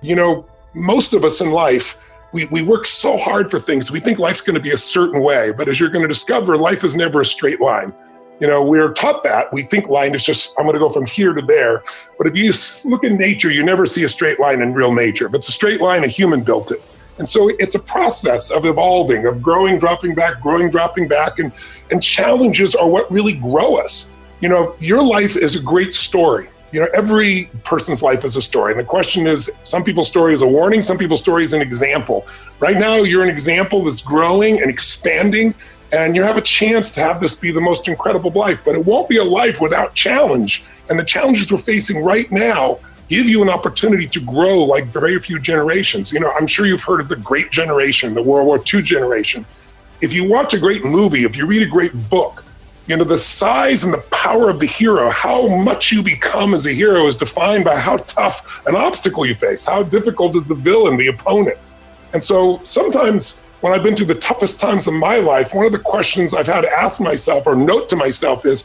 Most of us in life, we work so hard for things. We think life's going to be a certain way, but as you're going to discover, life is never a straight line. We're taught that. We think line is just, I'm going to go from here to there. But if you look in nature, you never see a straight line in real nature. If it's a straight line, a human built it. And so it's a process of evolving, of growing, dropping back, growing, dropping back. And challenges are what really grow us. Your life is a great story. Every person's life is a story. And the question is, some people's story is a warning, some people's story is an example. Right now, you're an example that's growing and expanding, and you have a chance to have this be the most incredible life. But it won't be a life without challenge. And the challenges we're facing right now give you an opportunity to grow like very few generations. I'm sure you've heard of the Great Generation, the World War II generation. If you watch a great movie, if you read a great book, the size and the power of the hero, how much you become as a hero is defined by how tough an obstacle you face, how difficult is the villain, the opponent. And so sometimes when I've been through the toughest times of my life, one of the questions I've had to ask myself or note to myself is,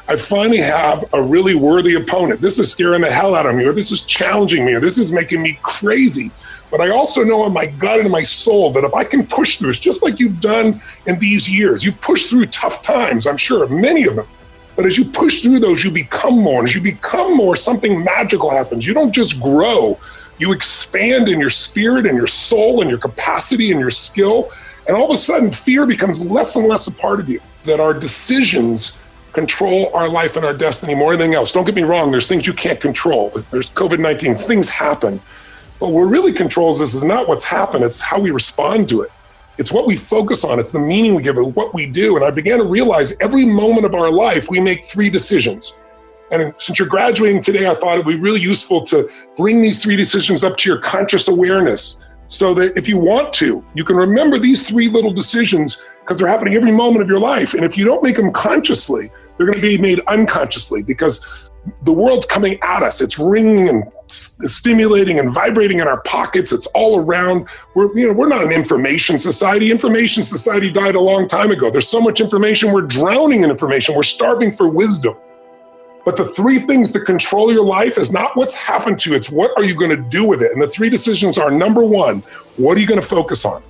I finally have a really worthy opponent. This is scaring the hell out of me, or this is challenging me, or this is making me crazy. But I also know in my gut and in my soul that if I can push through, it's just like you've done in these years. You've pushed through tough times, I'm sure, many of them. But as you push through those, you become more. And as you become more, something magical happens. You don't just grow. You expand in your spirit and your soul and your capacity and your skill. And all of a sudden, fear becomes less and less a part of you. That our decisions control our life and our destiny more than anything else. Don't get me wrong, there's things you can't control. There's COVID-19, things happen. But what really controls this is not what's happened, it's how we respond to it. It's what we focus on, it's the meaning we give it, what we do. And I began to realize every moment of our life, we make 3 decisions. And since you're graduating today, I thought it'd be really useful to bring these 3 decisions up to your conscious awareness so that if you want to, you can remember these 3 little decisions because they're happening every moment of your life. And if you don't make them consciously, they're going to be made unconsciously because the world's coming at us. It's ringing and stimulating and vibrating in our pockets. It's all around. We're not an information society. Information society died a long time ago. There's so much information. We're drowning in information. We're starving for wisdom. But the 3 things that control your life is not what's happened to you. It's what are you going to do with it? And the 3 decisions are, number 1, what are you going to focus on?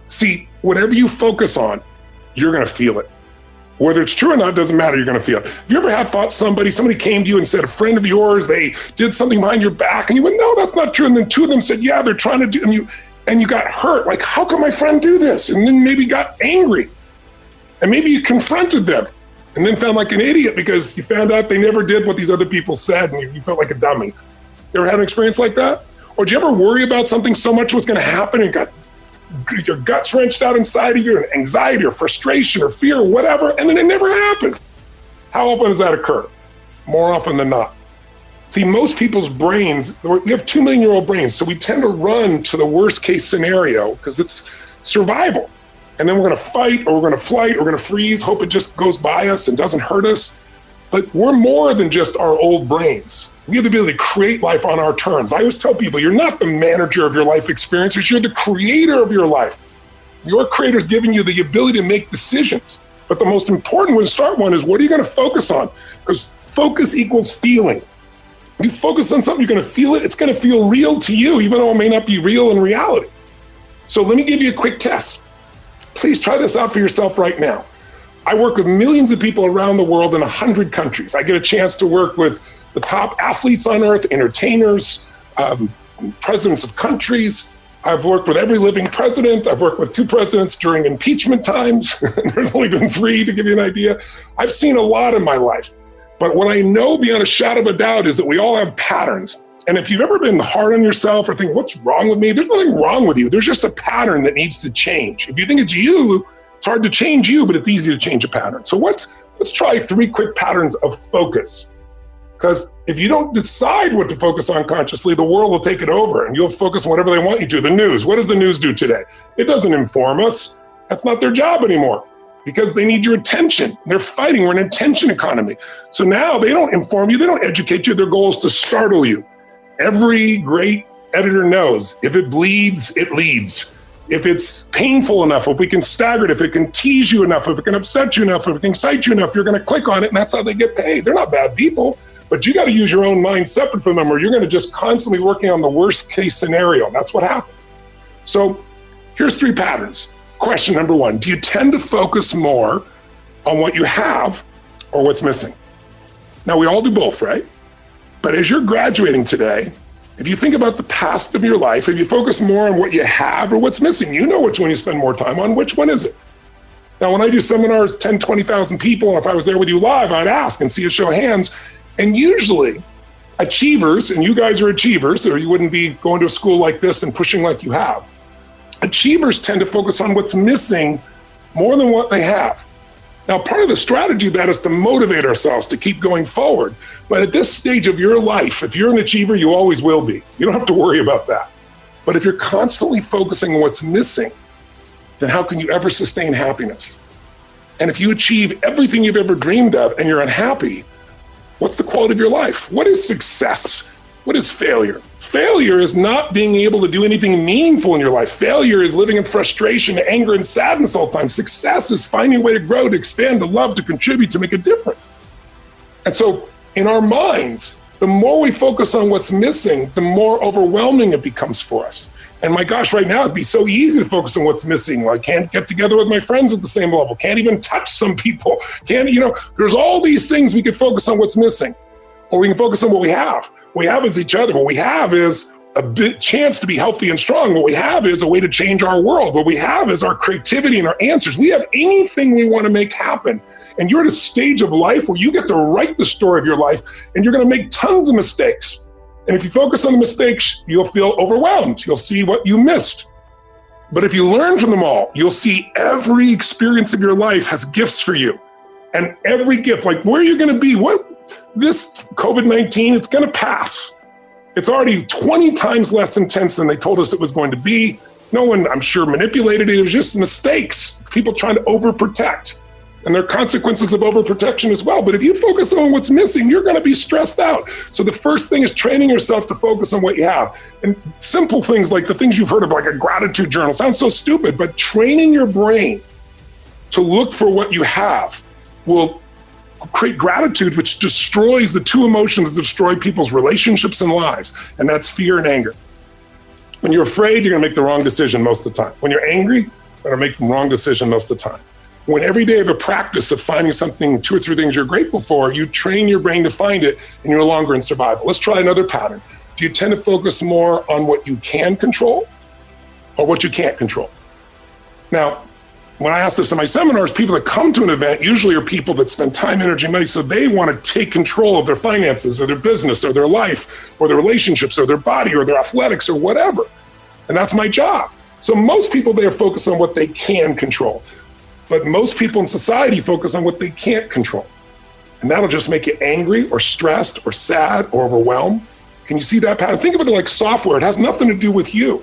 See, whatever you focus on, you're going to feel it. Whether it's true or not, doesn't matter, you're gonna feel it. Have you ever had thought somebody came to you and said, a friend of yours, they did something behind your back, and you went, no, that's not true. And then 2 of them said, yeah, they're trying to do, and you got hurt. Like, how can my friend do this? And then maybe got angry. And maybe you confronted them and then felt like an idiot because you found out they never did what these other people said and you felt like a dummy. You ever had an experience like that? Or did you ever worry about something so much was gonna happen and got your guts wrenched out inside of you, and anxiety or frustration or fear or whatever, and then it never happened? How often does that occur? More often than not. See, most people's brains, we have 2 million-year-old brains, so we tend to run to the worst case scenario because it's survival. And then we're gonna fight, or we're gonna flight, or we're gonna freeze, hope it just goes by us and doesn't hurt us. But we're more than just our old brains. We have the ability to create life on our terms. I always tell people, you're not the manager of your life experiences, you're the creator of your life. Your creator's giving you the ability to make decisions. But the most important one, start one, is what are you gonna focus on? Because focus equals feeling. You focus on something, you're gonna feel it, it's gonna feel real to you, even though it may not be real in reality. So let me give you a quick test. Please try this out for yourself right now. I work with millions of people around the world in 100 countries. I get a chance to work with the top athletes on earth, entertainers, presidents of countries. I've worked with every living president. I've worked with 2 presidents during impeachment times. There's only been 3 to give you an idea. I've seen a lot in my life. But what I know beyond a shadow of a doubt is that we all have patterns. And if you've ever been hard on yourself or think, what's wrong with me? There's nothing wrong with you. There's just a pattern that needs to change. If you think it's you, it's hard to change you, but it's easy to change a pattern. So let's try 3 quick patterns of focus. Because if you don't decide what to focus on consciously, the world will take it over and you'll focus on whatever they want you to. The news, what does the news do today? It doesn't inform us. That's not their job anymore because they need your attention. They're fighting, we're an attention economy. So now they don't inform you, they don't educate you, their goal is to startle you. Every great editor knows if it bleeds, it leads. If it's painful enough, if we can stagger it, if it can tease you enough, if it can upset you enough, if it can excite you enough, you're gonna click on it and that's how they get paid. They're not bad people. But you got to use your own mind separate from them, or you're going to just constantly working on the worst case scenario. That's what happens. So here's 3 patterns. Question number 1, do you tend to focus more on what you have or what's missing? Now, we all do both, right? But as you're graduating today, if you think about the past of your life, if you focus more on what you have or what's missing, you know which one you spend more time on. Which one is it? Now, when I do seminars, 10, 20,000 people, and if I was there with you live, I'd ask and see a show of hands. And usually achievers, and you guys are achievers, or you wouldn't be going to a school like this and pushing like you have. Achievers tend to focus on what's missing more than what they have. Now, part of the strategy of that is to motivate ourselves to keep going forward. But at this stage of your life, if you're an achiever, you always will be. You don't have to worry about that. But if you're constantly focusing on what's missing, then how can you ever sustain happiness? And if you achieve everything you've ever dreamed of and you're unhappy, what's the quality of your life? What is success? What is failure? Failure is not being able to do anything meaningful in your life. Failure is living in frustration, anger, and sadness all the time. Success is finding a way to grow, to expand, to love, to contribute, to make a difference. And so in our minds, the more we focus on what's missing, the more overwhelming it becomes for us. And my gosh, right now it'd be so easy to focus on what's missing. I can't get together with my friends at the same level. Can't even touch some people. There's all these things we could focus on what's missing. Or we can focus on what we have. What we have is each other. What we have is a big chance to be healthy and strong. What we have is a way to change our world. What we have is our creativity and our answers. We have anything we want to make happen. And you're at a stage of life where you get to write the story of your life, and you're going to make tons of mistakes. And if you focus on the mistakes, you'll feel overwhelmed. You'll see what you missed. But if you learn from them all, you'll see every experience of your life has gifts for you. And every gift, like where you're going to be, this COVID-19, it's going to pass. It's already 20 times less intense than they told us it was going to be. No one, I'm sure, manipulated it. It was just mistakes. People trying to overprotect. And there are consequences of overprotection as well. But if you focus on what's missing, you're going to be stressed out. So the first thing is training yourself to focus on what you have. And simple things like the things you've heard of, like a gratitude journal, sounds so stupid, but training your brain to look for what you have will create gratitude, which destroys the 2 emotions that destroy people's relationships and lives, and that's fear and anger. When you're afraid, you're gonna make the wrong decision most of the time. When you're angry, you're gonna make the wrong decision most of the time. When every day of a practice of finding something, 2 or 3 things you're grateful for, you train your brain to find it, and you're no longer in survival. Let's try another pattern. Do you tend to focus more on what you can control or what you can't control? Now, when I ask this in my seminars, people that come to an event usually are people that spend time, energy, money, so they want to take control of their finances or their business or their life or their relationships or their body or their athletics or whatever. And that's my job. So most people, they are focused on what they can control. But most people in society focus on what they can't control. And that'll just make you angry or stressed or sad or overwhelmed. Can you see that pattern? Think of it like software. It has nothing to do with you.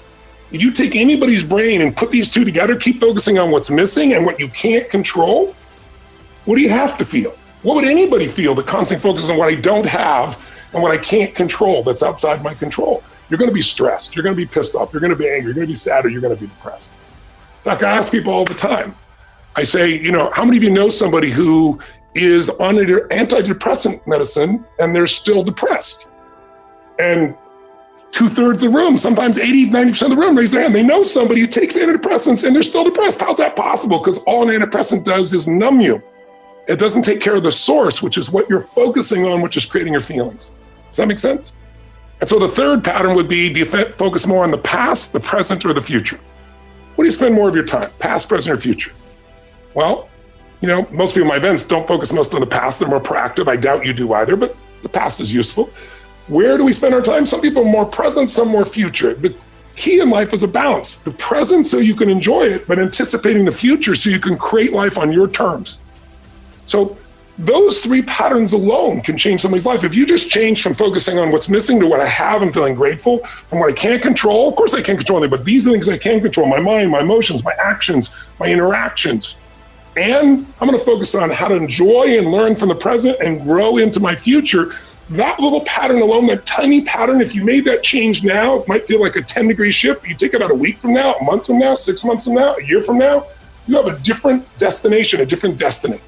If you take anybody's brain and put these 2 together, keep focusing on what's missing and what you can't control, what do you have to feel? What would anybody feel that constantly focuses on what I don't have and what I can't control that's outside my control? You're going to be stressed. You're going to be pissed off. You're going to be angry. You're going to be sad, or you're going to be depressed. Like I ask people all the time. I say, how many of you know somebody who is on antidepressant medicine and they're still depressed? And 2/3 of the room, sometimes 80, 90% of the room raise their hand. They know somebody who takes antidepressants and they're still depressed. How's that possible? Because all an antidepressant does is numb you. It doesn't take care of the source, which is what you're focusing on, which is creating your feelings. Does that make sense? And so the third pattern would be, do you focus more on the past, the present, or the future? What do you spend more of your time, past, present, or future? Well, most people in my events don't focus most on the past. They're more proactive. I doubt you do either, but the past is useful. Where do we spend our time? Some people are more present, some more future. The key in life is a balance. The present so you can enjoy it, but anticipating the future so you can create life on your terms. So those 3 patterns alone can change somebody's life. If you just change from focusing on what's missing to what I have and feeling grateful, from what I can't control, of course I can't control anything, but these are the things I can control: my mind, my emotions, my actions, my interactions. And I'm going to focus on how to enjoy and learn from the present and grow into my future. That little pattern alone, that tiny pattern, if you made that change now, it might feel like a 10-degree shift. You take it out a week from now, a month from now, 6 months from now, a year from now, you have a different destination, a different destiny.